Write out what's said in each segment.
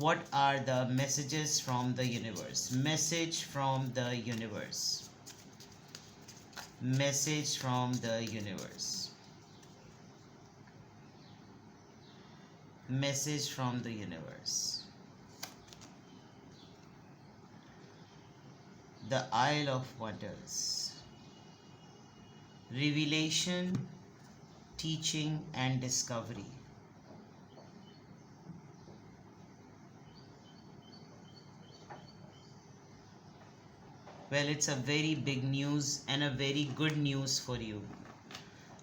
what are the messages from the universe. Message from the universe. Message from the universe. Message from the universe. The Isle of Wonders. Revelation, teaching and discovery. Well, it's a very big news and a very good news for you.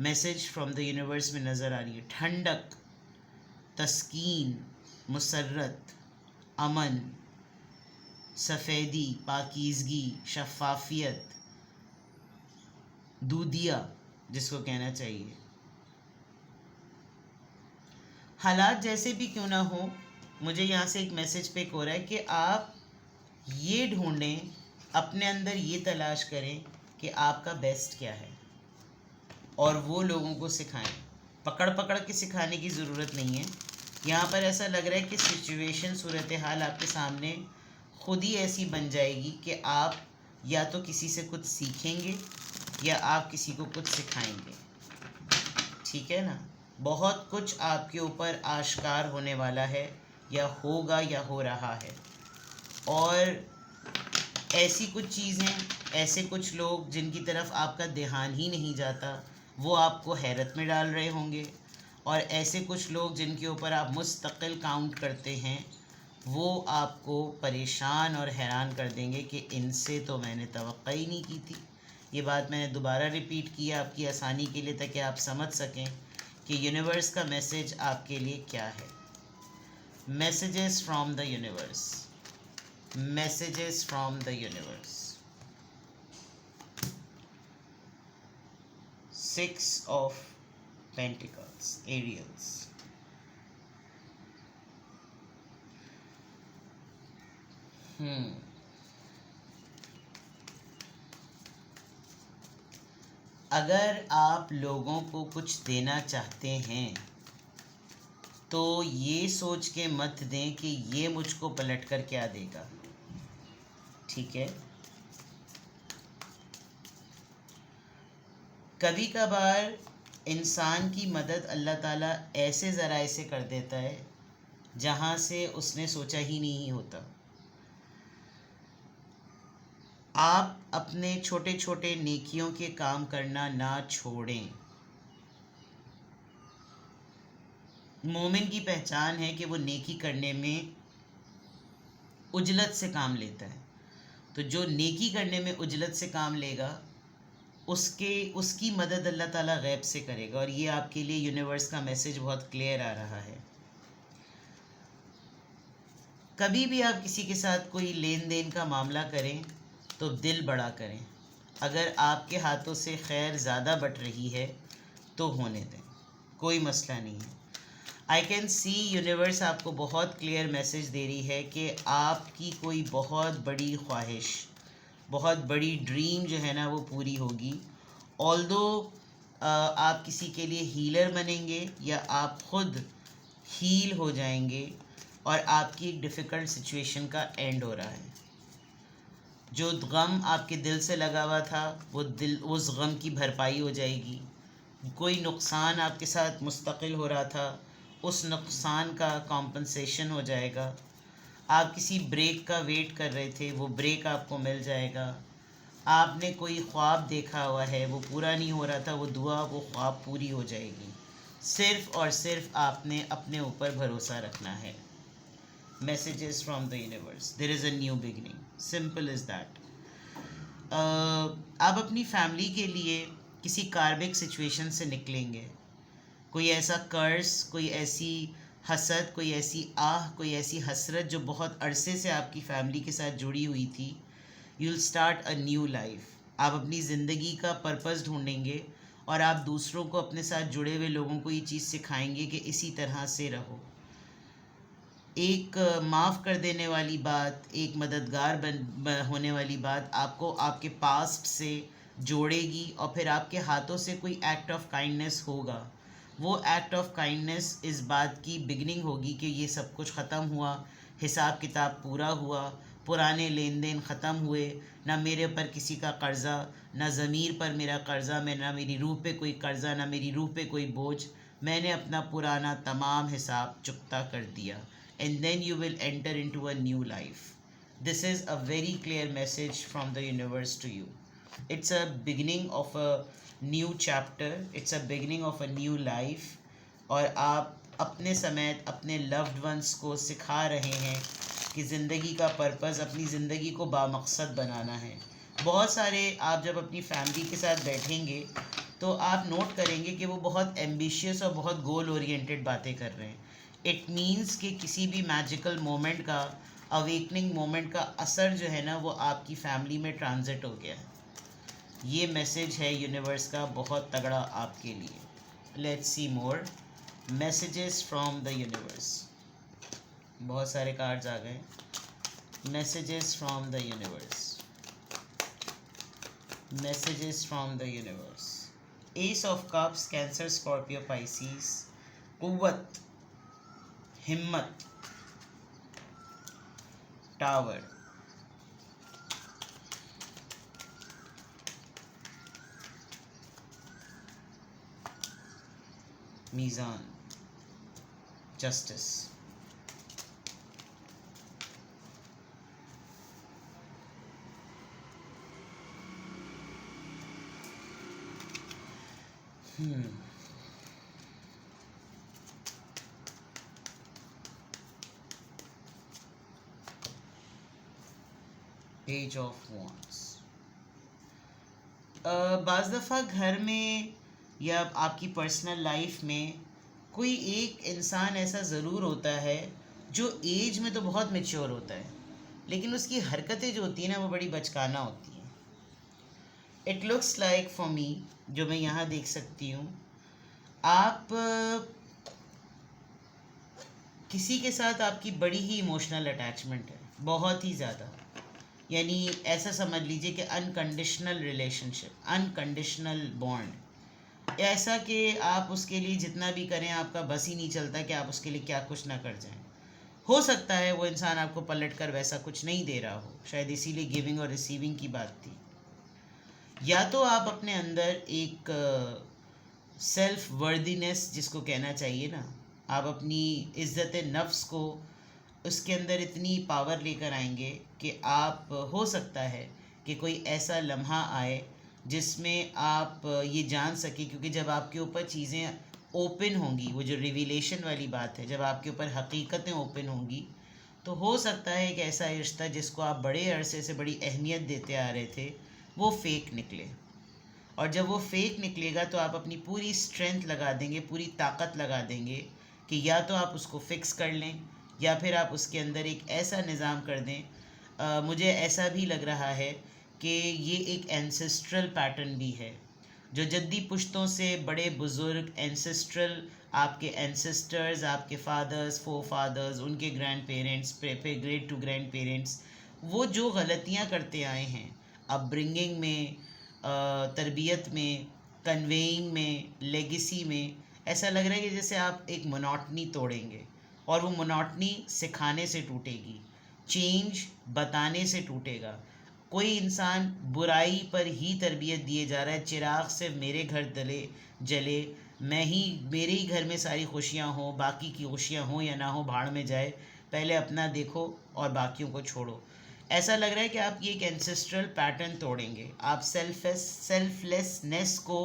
Message from the universe میں نظر آ رہی ہے. ٹھنڈک، تسکین، مسرت، امن، سفیدی، پاکیزگی، شفافیت، دودھیا جس کو کہنا چاہیے. حالات جیسے بھی کیوں نہ ہو، مجھے یہاں سے ایک میسج پک ہو رہا ہے کہ آپ یہ ڈھونڈیں، اپنے اندر یہ تلاش کریں کہ آپ کا بیسٹ کیا ہے، اور وہ لوگوں کو سکھائیں. پکڑ پکڑ کے سکھانے کی ضرورت نہیں ہے. یہاں پر ایسا لگ رہا ہے کہ سچویشن، صورتحال آپ کے سامنے خود ہی ایسی بن جائے گی کہ آپ یا تو کسی سے کچھ سیکھیں گے یا آپ کسی کو کچھ سکھائیں گے. ٹھیک ہے نا؟ بہت کچھ آپ کے اوپر آشکار ہونے والا ہے، یا ہوگا یا ہو رہا ہے. اور ایسی کچھ چیزیں، ایسے کچھ لوگ جن کی طرف آپ کا دھیان ہی نہیں جاتا، وہ آپ کو حیرت میں ڈال رہے ہوں گے. اور ایسے کچھ لوگ جن کے اوپر آپ مستقل کاؤنٹ کرتے ہیں، وہ آپ کو پریشان اور حیران کر دیں گے کہ ان سے تو میں نے توقع ہی نہیں کی تھی. یہ بات میں نے دوبارہ ریپیٹ کیا آپ کی آسانی کے لیے، تاکہ آپ سمجھ سکیں کہ یونیورس کا میسج آپ کے لیے کیا ہے. Messages from the universe. Messages from the universe. 6 of Pentacles, Ariels. اگر آپ لوگوں کو کچھ دینا چاہتے ہیں تو یہ سوچ کے مت دیں کہ یہ مجھ کو پلٹ کر کیا دے گا. ٹھیک ہے؟ کبھی کبھار انسان کی مدد اللہ تعالیٰ ایسے ذرائع سے کر دیتا ہے جہاں سے اس نے سوچا ہی نہیں ہوتا. آپ اپنے چھوٹے چھوٹے نیکیوں کے کام کرنا نہ چھوڑیں. مومن کی پہچان ہے کہ وہ نیکی کرنے میں عجلت سے کام لیتا ہے. تو جو نیکی کرنے میں عجلت سے کام لے گا، اس کی مدد اللہ تعالیٰ غیب سے کرے گا. اور یہ آپ کے لیے یونیورس کا میسج بہت کلیئر آ رہا ہے. کبھی بھی آپ کسی کے ساتھ کوئی لین دین کا معاملہ کریں تو دل بڑا کریں. اگر آپ کے ہاتھوں سے خیر زیادہ بٹ رہی ہے تو ہونے دیں، کوئی مسئلہ نہیں ہے. آئی کین سی یونیورس آپ کو بہت کلیئر میسج دے رہی ہے کہ آپ کی کوئی بہت بڑی خواہش، بہت بڑی ڈریم جو ہے نا وہ پوری ہوگی. آلدو آپ کسی کے لیے ہیلر بنیں گے یا آپ خود ہیل ہو جائیں گے، اور آپ کی ایک ڈیفیکلٹ سچویشن کا اینڈ ہو رہا ہے. جو غم آپ کے دل سے لگا ہوا تھا، وہ اس غم کی بھرپائی ہو جائے گی. کوئی نقصان آپ کے ساتھ مستقل ہو رہا تھا، اس نقصان کا کمپنسیشن ہو جائے گا. آپ کسی بریک کا ویٹ کر رہے تھے، وہ بریک آپ کو مل جائے گا. آپ نے کوئی خواب دیکھا ہوا ہے، وہ پورا نہیں ہو رہا تھا، وہ دعا، وہ خواب پوری ہو جائے گی. صرف اور صرف آپ نے اپنے اوپر بھروسہ رکھنا ہے. Messages from the universe. There is a new beginning. Simple as that. آپ اپنی فیملی کے لیے کسی کاربک سچویشن سے نکلیں گے. کوئی ایسا قرض، کوئی ایسی حسد، کوئی ایسی کوئی ایسی حسرت جو بہت عرصے سے آپ کی فیملی کے ساتھ جڑی ہوئی تھی. You will start a new life. آپ اپنی زندگی کا پرپس ڈھونڈیں گے، اور آپ دوسروں کو، اپنے ساتھ جڑے ہوئے لوگوں کو یہ چیز سکھائیں گے کہ اسی طرح سے رہو. ایک معاف کر دینے والی بات، ایک مددگار ہونے والی بات آپ کو آپ کے پاسٹ سے جوڑے گی، اور پھر آپ کے ہاتھوں سے کوئی ایکٹ آف کائنڈنیس ہوگا. وہ ایکٹ آف کائنڈنیس اس بات کی بگننگ ہوگی کہ یہ سب کچھ ختم ہوا، حساب کتاب پورا ہوا، پرانے لین دین ختم ہوئے. نہ میرے اوپر کسی کا قرضہ، نہ ضمیر پر میرا قرضہ، نہ میری روح پہ کوئی قرضہ، نہ میری روح پہ کوئی بوجھ. میں نے اپنا پرانا تمام حساب چکتا کر دیا. And then you will enter into a new life. This is a very clear message from the universe to you. It's a beginning of a new chapter. It's a beginning of a new life. اور آپ اپنے سمیت اپنے loved ones کو سکھا رہے ہیں کہ زندگی کا پرپس، اپنی زندگی کو بامقصد بنانا ہے. بہت سارے آپ جب اپنی فیملی کے ساتھ بیٹھیں گے تو آپ نوٹ کریں گے کہ وہ بہت ایمبیشیس اور بہت گول اورینٹیڈ باتیں کر رہے ہیں. اٹ مینس کہ کسی بھی میجیکل مومنٹ کا، اویکننگ مومنٹ کا اثر جو ہے نا وہ آپ کی فیملی میں ٹرانزٹ ہو گیا ہے. یہ میسج ہے یونیورس کا بہت تگڑا آپ کے لیے. Let's see more messages from the universe. بہت سارے کارڈز آ گئے. Messages from the universe. Messages from the universe. Ace of cups, Cancer, Scorpio, Pisces. قوت، ہمت، ٹاور. میزان، جسٹس. Page of once. بعض دفعہ گھر میں یا آپ کی پرسنل لائف میں کوئی ایک انسان ایسا ضرور ہوتا ہے جو ایج میں تو بہت میچور ہوتا ہے، لیکن اس کی حرکتیں جو ہوتی ہیں نا وہ بڑی بچکانہ ہوتی ہیں. It looks like for me, جو میں یہاں دیکھ سکتی ہوں، آپ کسی کے ساتھ آپ کی بڑی ہی ایموشنل اٹیچمنٹ ہے، بہت ہی زیادہ. یعنی ایسا سمجھ لیجئے کہ انکنڈیشنل ریلیشن شپ، انکنڈیشنل بانڈ، ایسا کہ آپ اس کے لیے جتنا بھی کریں آپ کا بس ہی نہیں چلتا کہ آپ اس کے لیے کیا کچھ نہ کر جائیں. ہو سکتا ہے وہ انسان آپ کو پلٹ کر ویسا کچھ نہیں دے رہا ہو، شاید اسی لیے گیونگ اور ریسیونگ کی بات تھی. یا تو آپ اپنے اندر ایک سیلف وردینس جس کو کہنا چاہیے نا، آپ اپنی عزت نفس کو اس کے اندر اتنی پاور لے کر آئیں گے کہ آپ، ہو سکتا ہے کہ کوئی ایسا لمحہ آئے جس میں آپ یہ جان سکیں، کیونکہ جب آپ کے اوپر چیزیں اوپن ہوں گی، وہ جو ریویلیشن والی بات ہے، جب آپ کے اوپر حقیقتیں اوپن ہوں گی تو ہو سکتا ہے کہ ایسا رشتہ جس کو آپ بڑے عرصے سے بڑی اہمیت دیتے آ رہے تھے وہ فیک نکلے. اور جب وہ فیک نکلے گا تو آپ اپنی پوری اسٹرینتھ لگا دیں گے، پوری طاقت لگا دیں گے کہ یا تو آپ اس کو فکس کر لیں یا پھر آپ اس کے اندر ایک ایسا نظام کر دیں. مجھے ایسا بھی لگ رہا ہے کہ یہ ایک اینسسٹرل پیٹرن بھی ہے، جو جدی پشتوں سے بڑے بزرگ اینسسٹرل، آپ کے اینسسٹرز، آپ کے فادرز، فور فادرز، ان کے grandparents, great to grandparents, وہ جو غلطیاں کرتے آئے ہیں اپ برنگنگ میں، تربیت میں، کنویئنگ میں، لیگیسی میں، ایسا لگ رہا ہے کہ جیسے آپ ایک مناٹنی توڑیں گے، اور وہ مناٹنی سکھانے سے ٹوٹے گی، چینج بتانے سے ٹوٹے گا. کوئی انسان برائی پر ہی تربیت دیے جا رہا ہے، چراغ سے میرے گھر تلے جلے، میں ہی، میرے ہی گھر میں ساری خوشیاں ہوں، باقی کی خوشیاں ہوں یا نہ ہوں بھاڑ میں جائے، پہلے اپنا دیکھو اور باقیوں کو چھوڑو. ایسا لگ رہا ہے کہ آپ یہ ایک اینسسٹرل پیٹرن توڑیں گے، آپ سیلف لیسنس کو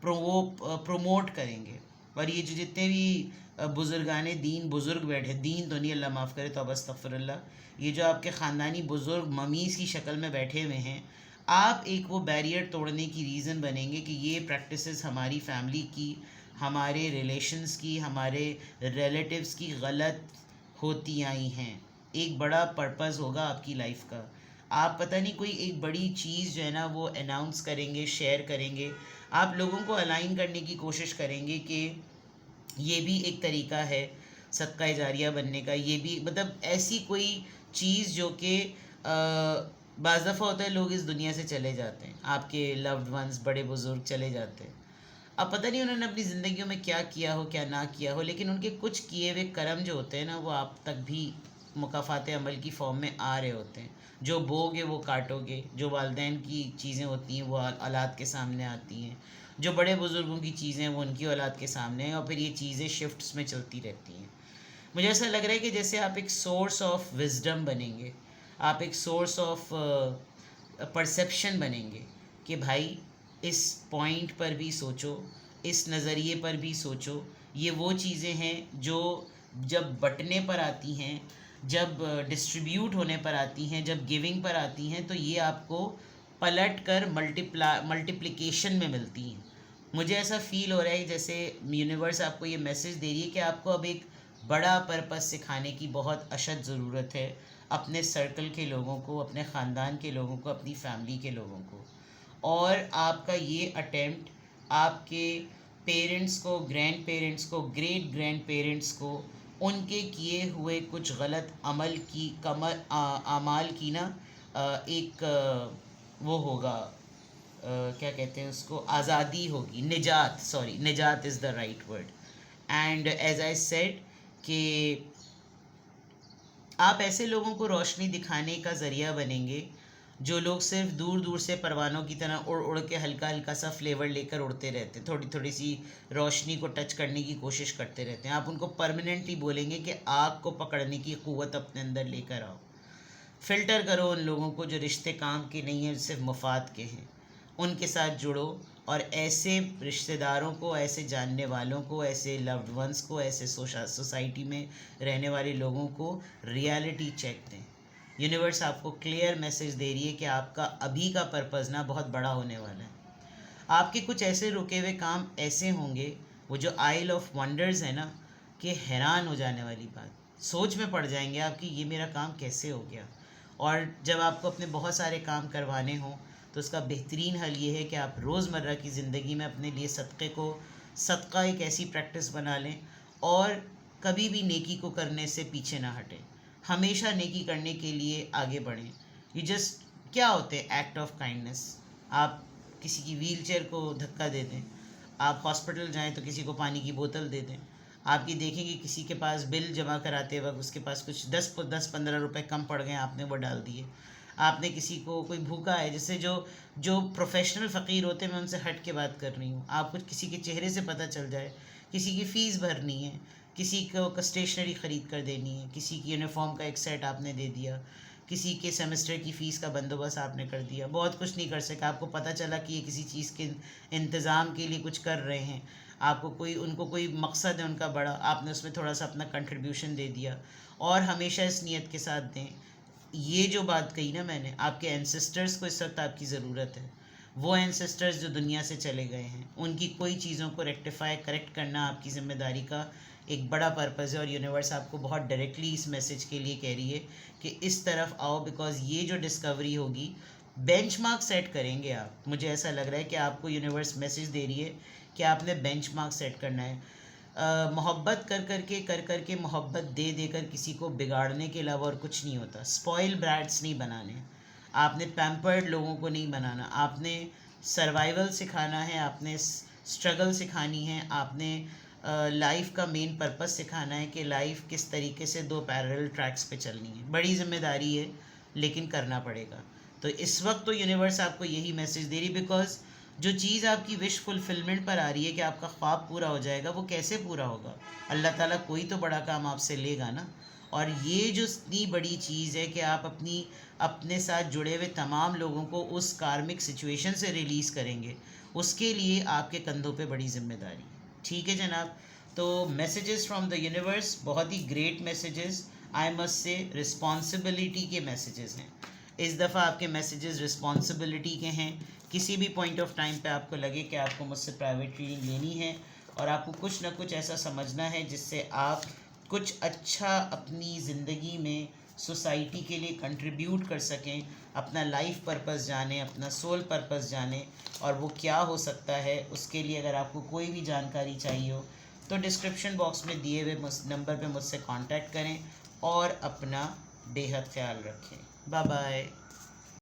پروموٹ کریں گے. اور یہ جو جتنے بھی بزرگان دین، بزرگ بیٹھے، دین تو نہیں، اللہ معاف کرے، توبہ استغفر اللہ، یہ جو آپ کے خاندانی بزرگ ممیز کی شکل میں بیٹھے ہوئے ہیں، آپ ایک وہ بیریئر توڑنے کی ریزن بنیں گے کہ یہ پریکٹسز ہماری فیملی کی، ہمارے ریلیشنز کی، ہمارے ریلیٹیوز کی غلط ہوتی آئی ہیں. ایک بڑا پرپز ہوگا آپ کی لائف کا. آپ پتہ نہیں کوئی ایک بڑی چیز جو ہے نا وہ اناؤنس کریں گے، شیئر کریں گے، آپ لوگوں کو الائن کرنے کی کوشش کریں گے کہ یہ بھی ایک طریقہ ہے صدقہ جاریہ بننے کا. یہ بھی مطلب ایسی کوئی چیز جو کہ بعض دفعہ ہوتا ہے لوگ اس دنیا سے چلے جاتے ہیں، آپ کے لوڈ ونز، بڑے بزرگ چلے جاتے ہیں، اب پتہ نہیں انہوں نے اپنی زندگیوں میں کیا کیا ہو، کیا نہ کیا ہو، لیکن ان کے کچھ کیے ہوئے کرم جو ہوتے ہیں نا وہ آپ تک بھی مکافات عمل کی فارم میں آ رہے ہوتے ہیں. جو بو گے وہ کاٹو گے، جو والدین کی چیزیں ہوتی ہیں وہ اولاد کے سامنے آتی ہیں، جو بڑے بزرگوں کی چیزیں وہ ان کی اولاد کے سامنے ہیں، اور پھر یہ چیزیں شفٹس میں چلتی رہتی ہیں. مجھے ایسا لگ رہا ہے کہ جیسے آپ ایک سورس آف وزڈم بنیں گے، آپ ایک سورس آف پرسیپشن بنیں گے کہ بھائی اس پوائنٹ پر بھی سوچو، اس نظریے پر بھی سوچو. یہ وہ چیزیں ہیں جو جب بٹنے پر آتی ہیں، جب ڈسٹریبیوٹ ہونے پر آتی ہیں، جب گیونگ پر آتی ہیں، تو یہ آپ کو پلٹ کر ملٹیپلیکیشن میں ملتی ہیں. مجھے ایسا فیل ہو رہا ہے جیسے یونیورس آپ کو یہ میسج دے رہی ہے کہ آپ کو اب ایک بڑا پرپس سکھانے کی بہت اشد ضرورت ہے اپنے سرکل کے لوگوں کو، اپنے خاندان کے لوگوں کو، اپنی فیملی کے لوگوں کو. اور آپ کا یہ اٹیمپٹ آپ کے پیرنٹس کو، گرینڈ پیرنٹس کو، گریٹ گرینڈ پیرنٹس کو ان کے کیے ہوئے کچھ غلط عمل کی اعمال کی نا ایک وہ ہوگا، کیا کہتے ہیں اس کو، آزادی ہوگی، نجات، سوری، نجات as the right word. And as I said کہ آپ ایسے لوگوں کو روشنی دکھانے کا ذریعہ بنیں گے جو لوگ صرف دور دور سے پروانوں کی طرح اڑ اڑ کے ہلکا ہلکا سا فلیور لے کر اڑتے رہتے ہیں، تھوڑی تھوڑی سی روشنی کو ٹچ کرنے کی کوشش کرتے رہتے ہیں. آپ ان کو پرماننٹلی بولیں گے کہ آگ کو پکڑنے کی قوت اپنے اندر لے کر آؤ. فلٹر کرو ان لوگوں کو جو رشتے کام کے نہیں ہیں، صرف مفاد کے ہیں. ان کے ساتھ جڑو اور ایسے رشتہ داروں کو، ایسے جاننے والوں کو، ایسے لوڈ ونس کو، ایسے سوسائٹی میں رہنے والے لوگوں کو ریالٹی چیک دیں. یونیورس آپ کو کلیئر میسج دے رہی ہے کہ آپ کا ابھی کا پرپز نا بہت بڑا ہونے والا ہے. آپ کے کچھ ایسے رکے ہوئے کام ایسے ہوں گے، وہ جو آئل آف ونڈرز ہے نا، کہ حیران ہو جانے والی بات، سوچ میں پڑ جائیں گے آپ کہ یہ میرا کام کیسے ہو گیا. اور جب آپ کو اپنے بہت سارے کام کروانے ہوں تو اس کا بہترین حل یہ ہے کہ آپ روزمرہ کی زندگی میں اپنے لیے صدقہ ایک ایسی پریکٹس بنا لیں، اور کبھی بھی نیکی کو کرنے سے پیچھے نہ ہٹیں. ہمیشہ نیکی کرنے کے لیے آگے بڑھیں. یہ جسٹ کیا ہوتے ہیں ایکٹ آف کائنڈنس. آپ کسی کی ویل چیئر کو دھکا دے دیں، آپ ہاسپٹل جائیں تو کسی کو پانی کی بوتل دے دیں. آپ یہ دیکھیں کہ کسی کے پاس بل جمع کراتے وقت اس کے پاس کچھ 10-15 روپے کم پڑ گئے، آپ نے وہ ڈال دیے. آپ نے کسی کو، کوئی بھوکا ہے، جیسے جو پروفیشنل فقیر ہوتے ہیں، میں ان سے ہٹ کے بات کر رہی ہوں، آپ کچھ کسی کے چہرے سے پتہ چل جائے، کسی کی فیس بھرنی ہے، کسی کو اسٹیشنری خرید کر دینی ہے، کسی کی یونیفارم کا ایک سیٹ آپ نے دے دیا، کسی کے سیمسٹر کی فیس کا بندوبست آپ نے کر دیا. بہت کچھ نہیں کر سکا، آپ کو پتہ چلا کہ یہ کسی چیز کے انتظام کے لیے کچھ کر رہے ہیں، آپ کو ان کو کوئی مقصد ہے ان کا بڑا، آپ نے اس میں تھوڑا سا اپنا کنٹریبیوشن دے دیا. اور ہمیشہ اس نیت کے ساتھ دیں، یہ جو بات کہی نا میں نے، آپ کے اینسسٹرز کو اس وقت آپ کی ضرورت ہے. وہ اینسسٹرز جو دنیا سے چلے گئے ہیں، ان کی کوئی چیزوں کو کریکٹ کرنا آپ کی ذمہ داری کا ایک بڑا پرپز ہے. اور یونیورس آپ کو بہت ڈائریکٹلی اس میسج کے لیے کہہ رہی ہے کہ اس طرف آؤ، بیکاز یہ جو ڈسکوری ہوگی، بینچ مارک سیٹ کریں گے آپ. مجھے ایسا لگ رہا ہے کہ آپ کو یونیورس میسج دے رہی ہے کہ آپ نے بینچ مارک سیٹ کرنا ہے. محبت کر کے محبت دے کر کسی کو بگاڑنے کے علاوہ اور کچھ نہیں ہوتا. اسپوائل برائٹس نہیں بنانے، آپ نے پیمپرڈ لوگوں کو نہیں بنانا. آپ نے سروائیول سکھانا ہے، آپ نے اسٹرگل سکھانی ہے، آپ نے لائف کا مین پرپس سکھانا ہے کہ لائف کس طریقے سے 2 پیرل ٹریکس پہ چلنی ہے. بڑی ذمہ داری ہے لیکن کرنا پڑے گا. تو اس وقت تو یونیورس آپ کو یہی میسج دے رہی، بیکاز جو چیز آپ کی وش فلفلمنٹ پر آ رہی ہے کہ آپ کا خواب پورا ہو جائے گا، وہ کیسے پورا ہوگا؟ اللہ تعالیٰ کوئی تو بڑا کام آپ سے لے گا نا. اور یہ جو اتنی بڑی چیز ہے کہ آپ اپنے ساتھ جڑے ہوئے تمام لوگوں کو اس کارمک سچویشن سے ریلیز کریں گے، اس کے لیے آپ کے کندھوں پہ بڑی ذمہ داری. ٹھیک ہے جناب. تو میسیجز فرام دا یونیورس بہت he great messages, I must سے رسپانسبلٹی کے میسیجز ہیں. اس دفعہ آپ کے میسیجز رسپانسبلٹی کے ہیں. کسی بھی پوائنٹ آف ٹائم پہ آپ کو لگے کہ آپ کو مجھ سے پرائیویٹ ریڈنگ لینی ہے اور آپ کو کچھ نہ کچھ ایسا سمجھنا ہے جس سے آپ کچھ اچھا اپنی زندگی میں سوسائٹی کے لیے کنٹریبیوٹ کر سکیں، اپنا لائف پرپس جانیں، اپنا سول پرپس جانیں، اور وہ کیا ہو سکتا ہے، اس کے لیے اگر آپ کو کوئی بھی جانکاری چاہیے ہو تو ڈسکرپشن باکس میں دیے ہوئے نمبر پہ مجھ سے کانٹیکٹ کریں. اور اپنا بے حد خیال رکھیں. Bye bye.